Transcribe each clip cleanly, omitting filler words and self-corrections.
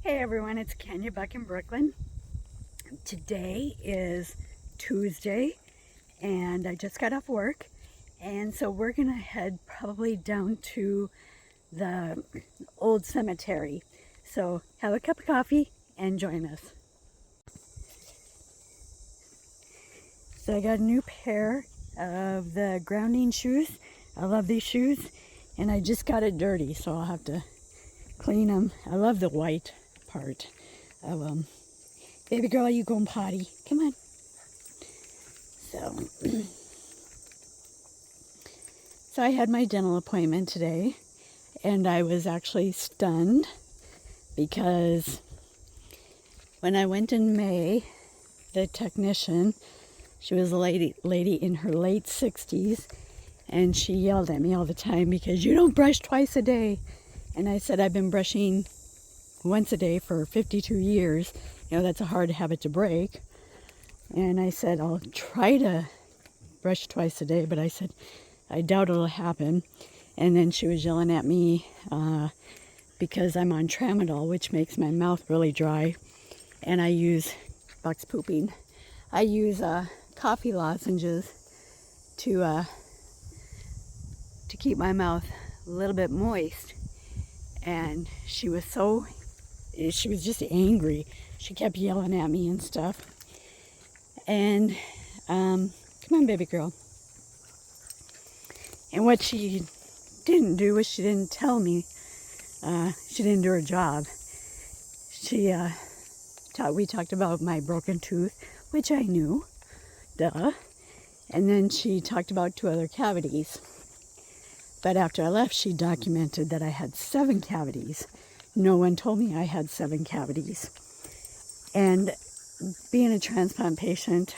Hey everyone, it's Kenya back in Brooklyn. Today is Tuesday and I just got off work, and so we're gonna head probably down to the old cemetery. So have a cup of coffee and join us. So I got a new pair of the grounding shoes. I love these shoes and I just got it dirty, so I'll have to clean them. I love the white part of them. Baby girl, you going potty? Come on. So I had my dental appointment today, and I was actually stunned because when I went in May, the technician, she was a lady in her late 60s, and she yelled at me all the time because you don't brush twice a day. And I said, I've been brushing once a day for 52 years. You know, that's a hard habit to break. And I said, I'll try to brush twice a day, but I said, I doubt it'll happen. And then she was yelling at me because I'm on Tramadol, which makes my mouth really dry. And I use, Buck's pooping, I use coffee lozenges to keep my mouth a little bit moist. And she was just angry. She kept yelling at me and stuff. And come on, baby girl. And what she didn't do was she didn't tell me. She didn't do her job. We talked about my broken tooth, which I knew, duh. And then she talked about 2 other cavities. But after I left, she documented that I had 7 cavities. No one told me I had 7 cavities. And being a transplant patient,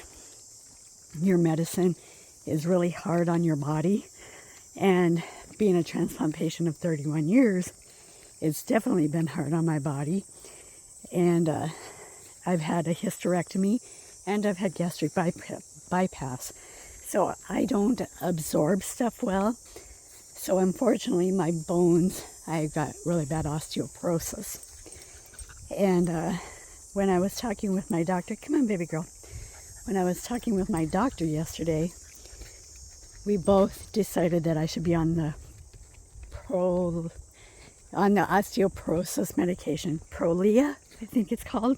your medicine is really hard on your body. And being a transplant patient of 31 years, it's definitely been hard on my body. And I've had a hysterectomy and I've had gastric bypass. So I don't absorb stuff well. So unfortunately, my bones, I've got really bad osteoporosis. And when I was talking with my doctor, come on, baby girl. When I was talking with my doctor yesterday, we both decided that I should be on the osteoporosis medication, Prolia, I think it's called.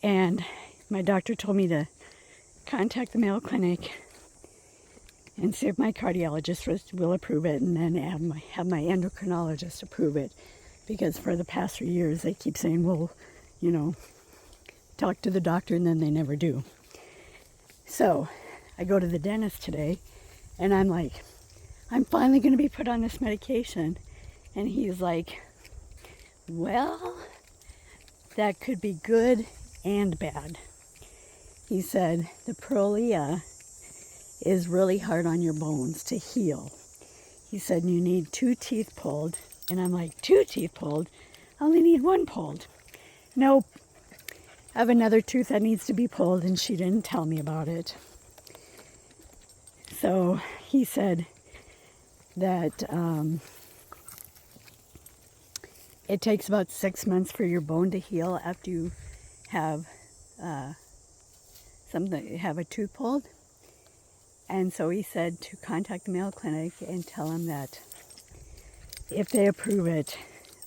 And my doctor told me to contact the Mayo Clinic and see if my cardiologist will approve it, and then have my endocrinologist approve it. Because for the past 3 years, they keep saying, well, you know, talk to the doctor, and then they never do. So I go to the dentist today, and I'm like, I'm finally going to be put on this medication. And he's like, well, that could be good and bad. He said, the Prolia is really hard on your bones to heal. He said, you need 2 teeth pulled. And I'm like, 2 teeth pulled? I only need 1 pulled. Nope. I have another tooth that needs to be pulled, and she didn't tell me about it. So he said that it takes about 6 months for your bone to heal after you have have a tooth pulled. And so he said to contact the Mayo Clinic and tell them that if they approve it,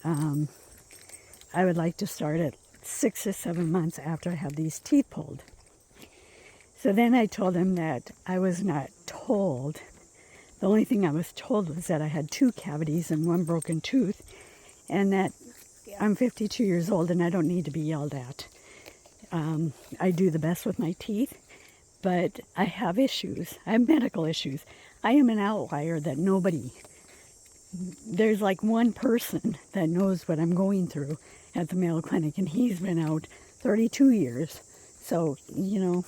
I would like to start at 6 or 7 months after I have these teeth pulled. So then I told him that I was not told. The only thing I was told was that I had 2 cavities and 1 broken tooth, and that I'm 52 years old and I don't need to be yelled at. I do the best with my teeth, but I have issues. I have medical issues. I am an outlier that there's like 1 person that knows what I'm going through at the Mayo Clinic, and he's been out 32 years. So, you know,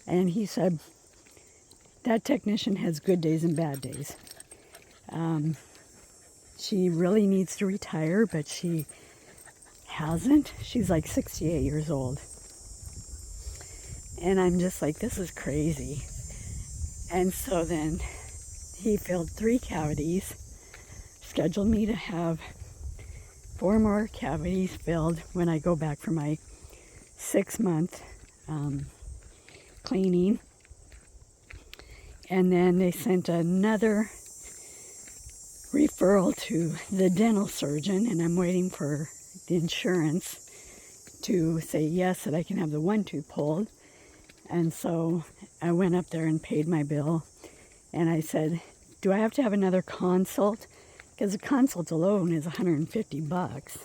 and he said that technician has good days and bad days. She really needs to retire, but she hasn't. She's like 68 years old. And I'm just like, this is crazy. And so then he filled 3 cavities, scheduled me to have 4 more cavities filled when I go back for my 6-month cleaning. And then they sent another referral to the dental surgeon, and I'm waiting for the insurance to say yes, that I can have the one tooth pulled. And so I went up there and paid my bill, and I said, do I have to have another consult? Because the consult alone is $150.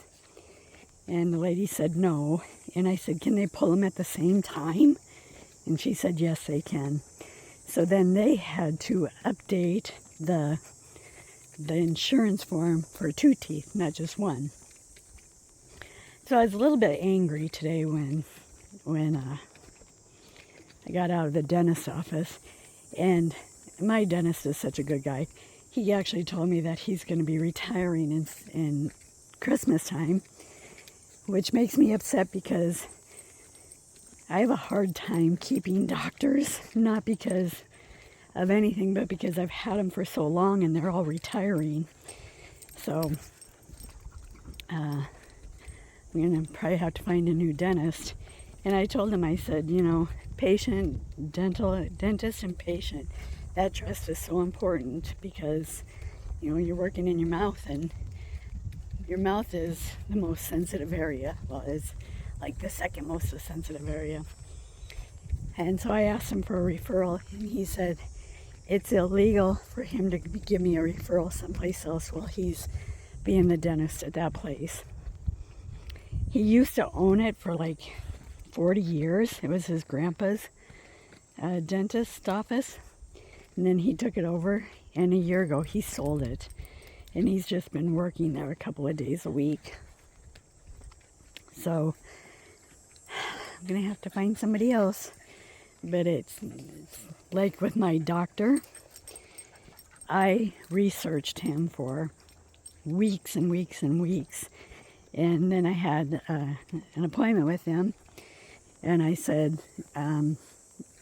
And the lady said no. And I said, can they pull them at the same time? And she said, yes, they can. So then they had to update the insurance form for 2 teeth, not just one. So I was a little bit angry today when I got out of the dentist's office, and my dentist is such a good guy. He actually told me that he's going to be retiring in Christmas time, which makes me upset because I have a hard time keeping doctors, not because of anything, but because I've had them for so long and they're all retiring. So I'm going to probably have to find a new dentist. And I told him, I said, patient, dentist and patient, that trust is so important because, you're working in your mouth, and your mouth is the most sensitive area. Well, it's like the second most sensitive area. And so I asked him for a referral, and he said it's illegal for him to give me a referral someplace else while he's being the dentist at that place. He used to own it for like 40 years. It was his grandpa's dentist office. And then he took it over, and a year ago he sold it. And he's just been working there a couple of days a week. So I'm going to have to find somebody else. But it's like with my doctor, I researched him for weeks and weeks and weeks. And then I had an appointment with him, and I said, I'm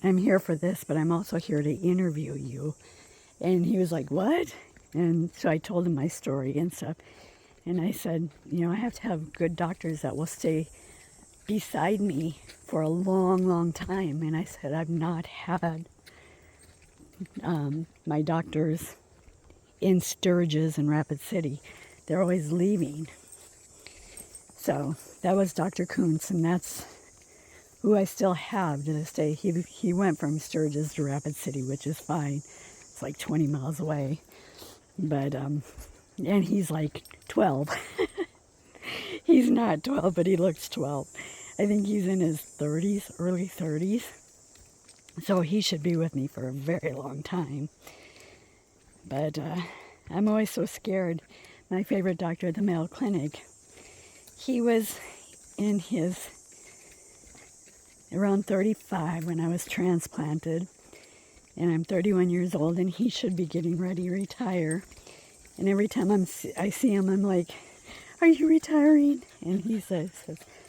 here for this, but I'm also here to interview you. And he was like, what? And so I told him my story and stuff. And I said, I have to have good doctors that will stay beside me for a long, long time. And I said, I've not had my doctors in Sturgis and Rapid City. They're always leaving. So that was Dr. Kuntz, and that's who I still have to this day. He went from Sturgis to Rapid City, which is fine. It's like 20 miles away. But, and he's like 12. He's not 12, but he looks 12. I think he's in his 30s, early 30s. So he should be with me for a very long time. But I'm always so scared. My favorite doctor at the Mayo Clinic, he was in his around 35 when I was transplanted. And I'm 31 years old, and he should be getting ready to retire. And every time I see him, I'm like, are you retiring? And he says,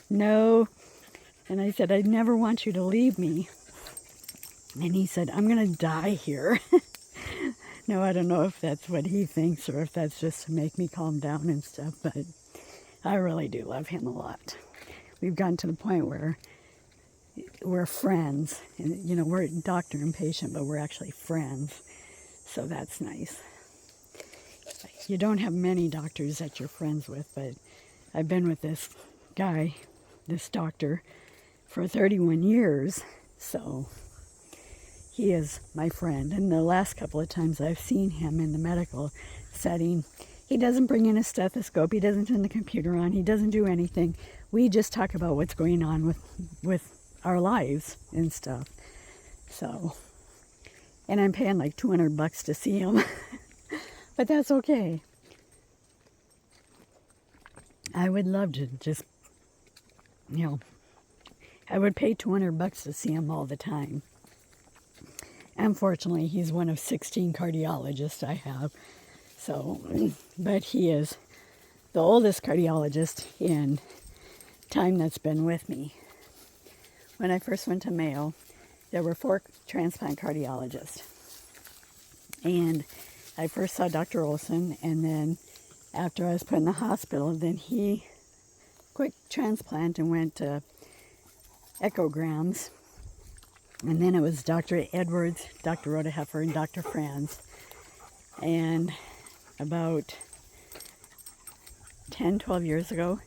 no. And I said, I never want you to leave me. And he said, I'm going to die here. No, I don't know if that's what he thinks or if that's just to make me calm down and stuff, but I really do love him a lot. We've gotten to the point where we're friends. And, we're doctor and patient, but we're actually friends. So that's nice. You don't have many doctors that you're friends with, but I've been with this guy, this doctor, for 31 years. So he is my friend. And the last couple of times I've seen him in the medical setting, he doesn't bring in a stethoscope. He doesn't turn the computer on. He doesn't do anything. We just talk about what's going on with our lives and stuff. So, and I'm paying like $200 to see him. But that's okay. I would love to just, I would pay $200 to see him all the time. Unfortunately, he's one of 16 cardiologists I have. So, but he is the oldest cardiologist in time that's been with me. When I first went to Mayo, there were 4 transplant cardiologists. And I first saw Dr. Olson, and then after I was put in the hospital. Then he quick transplant and went to echograms. And then it was Dr. Edwards, Dr. Rhoda Heffer, and Dr. Franz. And about 10, 12 years ago,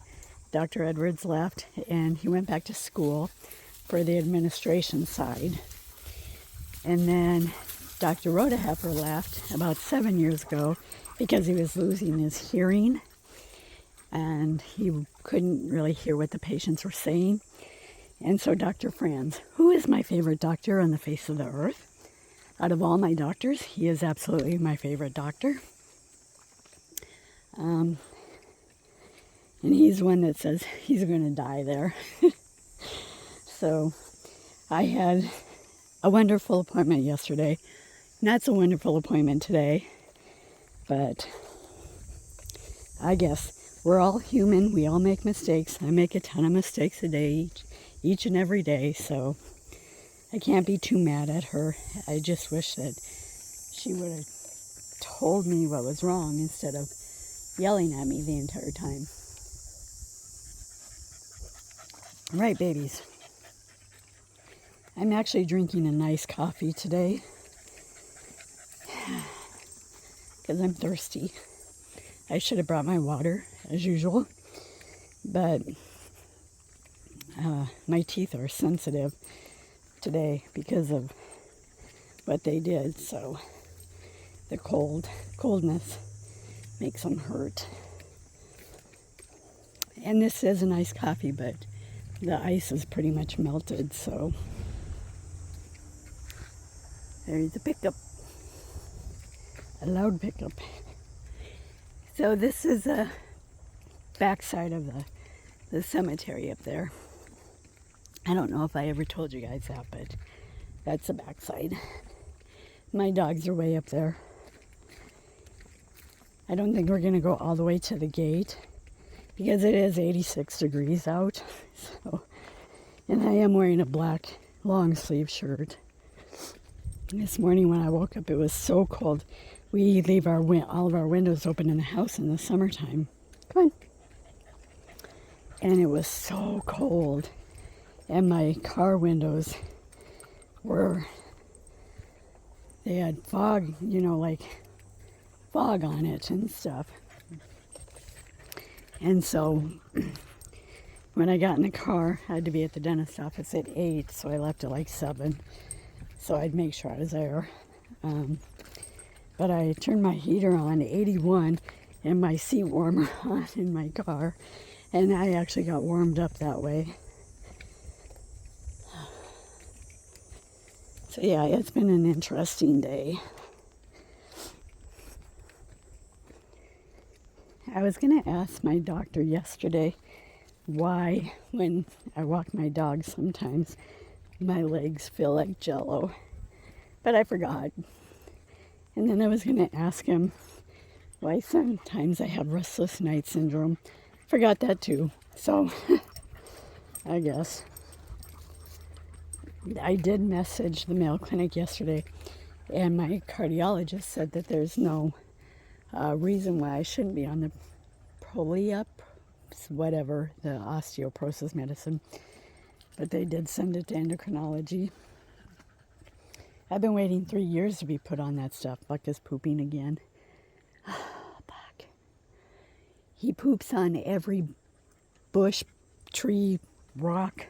Dr. Edwards left and he went back to school for the administration side. And then Dr. Rhoda Heffer left about 7 years ago because he was losing his hearing and he couldn't really hear what the patients were saying. And so Dr. Franz, who is my favorite doctor on the face of the earth, out of all my doctors, he is absolutely my favorite doctor. And he's one that says he's going to die there. So I had a wonderful appointment yesterday. Not so wonderful appointment today, but I guess we're all human. We all make mistakes. I make a ton of mistakes a day, each and every day, so I can't be too mad at her. I just wish that she would have told me what was wrong instead of yelling at me the entire time. Right, babies. I'm actually drinking a nice coffee today because I'm thirsty. I should have brought my water as usual, but my teeth are sensitive today because of what they did, so the coldness makes them hurt. And this is a nice coffee, but the ice is pretty much melted, so there's a pickup, a loud pickup. So this is a backside of the cemetery up there. I don't know if I ever told you guys that, but that's the backside. My dogs are way up there. I don't think we're going to go all the way to the gate because it is 86 degrees out. So, and I am wearing a black long sleeve shirt. This morning when I woke up, it was so cold. We leave all of our windows open in the house in the summertime. Come on. And it was so cold. And my car windows they had fog, like fog on it and stuff. And so when I got in the car, I had to be at the dentist office at 8, so I left at like 7. So I'd make sure I was there. But I turned my heater on 81 and my seat warmer on in my car. And I actually got warmed up that way. So yeah, it's been an interesting day. I was going to ask my doctor yesterday why, when I walk my dog sometimes, my legs feel like Jell-O. But I forgot. And then I was going to ask him why sometimes I have restless night syndrome. Forgot that too. So, I guess. I did message the Mayo Clinic yesterday, and my cardiologist said that there's no reason why I shouldn't be on the Prolia, whatever, the osteoporosis medicine. But they did send it to endocrinology. I've been waiting 3 years to be put on that stuff. Buck is pooping again. Buck. He poops on every bush, tree, rock,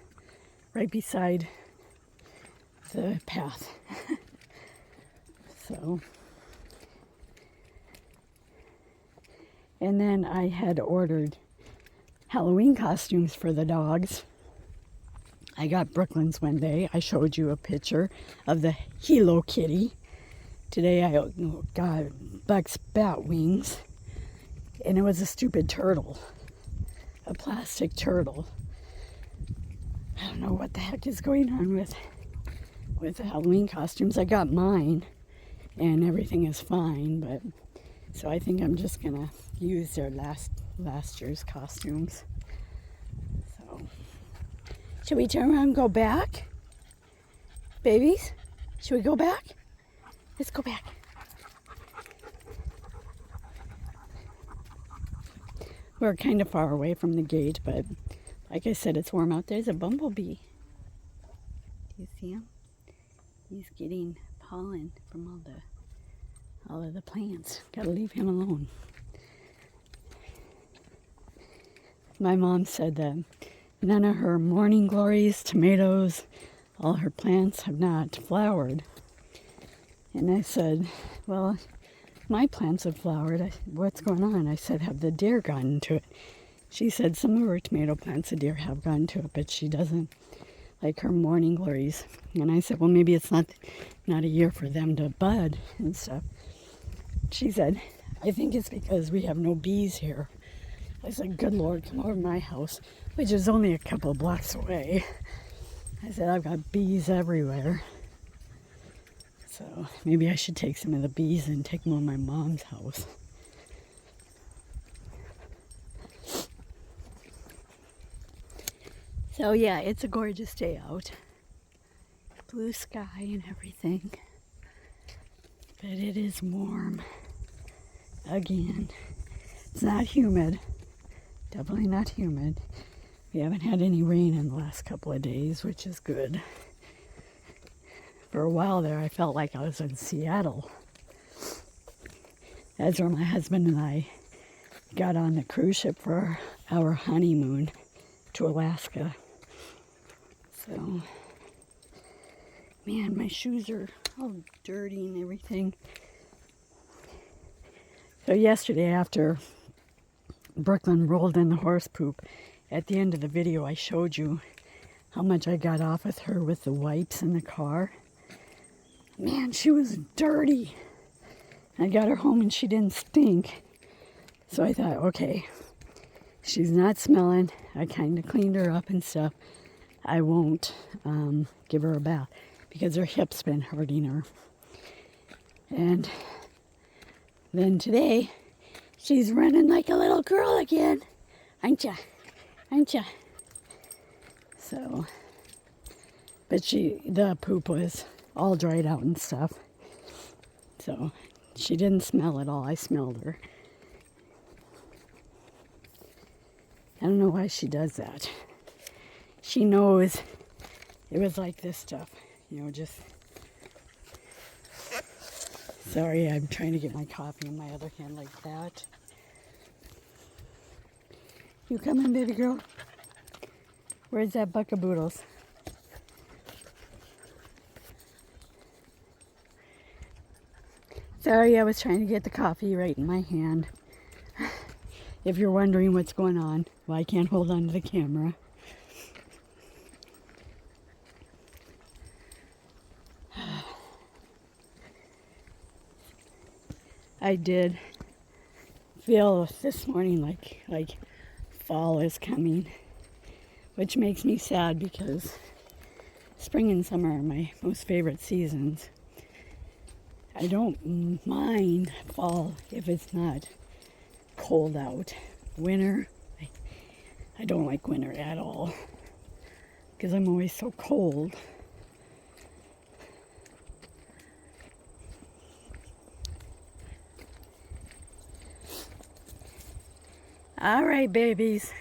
right beside the path. So, and then I had ordered Halloween costumes for the dogs. I got Brooklyn's one day. I showed you a picture of the Hello Kitty. Today I got Buck's bat wings, and it was a stupid turtle, a plastic turtle. I don't know what the heck is going on with the Halloween costumes. I got mine, and everything is fine, but so I think I'm just gonna use their last year's costumes. So, should we turn around and go back, babies? Should we go back? Let's go back. We're kind of far away from the gate, but like I said, it's warm out. There's a bumblebee. Do you see him? He's getting pollen from all of the plants. Gotta leave him alone. My mom said that none of her morning glories, tomatoes, all her plants have not flowered. And I said, well, my plants have flowered. What's going on? I said, have the deer gotten to it? She said some of her tomato plants, the deer have gotten to it, but she doesn't like her morning glories. And I said, well, maybe it's not a year for them to bud and stuff. She said, I think it's because we have no bees here. I said, good Lord, come over to my house, which is only a couple of blocks away. I said, I've got bees everywhere. So maybe I should take some of the bees and take them to my mom's house. So yeah, it's a gorgeous day out. Blue sky and everything. But it is warm again. It's not humid. Definitely not humid. We haven't had any rain in the last couple of days, which is good. For a while there, I felt like I was in Seattle. That's where my husband and I got on the cruise ship for our honeymoon to Alaska. So, man, my shoes are all dirty and everything. So yesterday, after Brooklyn rolled in the horse poop, at the end of the video I showed you how much I got off with her with the wipes in the car. Man, she was dirty. I got her home and she didn't stink. So I thought, okay, she's not smelling. I kind of cleaned her up and stuff. I won't give her a bath because her hip's been hurting her. And then today, she's running like a little girl again. Aren't ya? Aren't ya? So, but the poop was all dried out and stuff. So, she didn't smell at all. I smelled her. I don't know why she does that. She knows it was like this stuff, just... Sorry, I'm trying to get my coffee in my other hand like that. You coming, baby girl? Where's that buckaboodles? Sorry, I was trying to get the coffee right in my hand. If you're wondering what's going on, well, I can't hold on to the camera. I did feel this morning like fall is coming, which makes me sad because spring and summer are my most favorite seasons. I don't mind fall if it's not cold out. Winter, I don't like winter at all because I'm always so cold. All right, babies.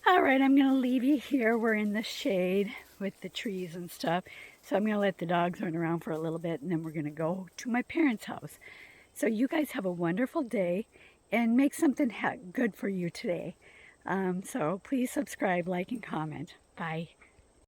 All right, I'm going to leave you here. We're in the shade with the trees and stuff. So I'm going to let the dogs run around for a little bit, and then we're going to go to my parents' house. So you guys have a wonderful day and make something good for you today. So please subscribe, like, and comment. Bye.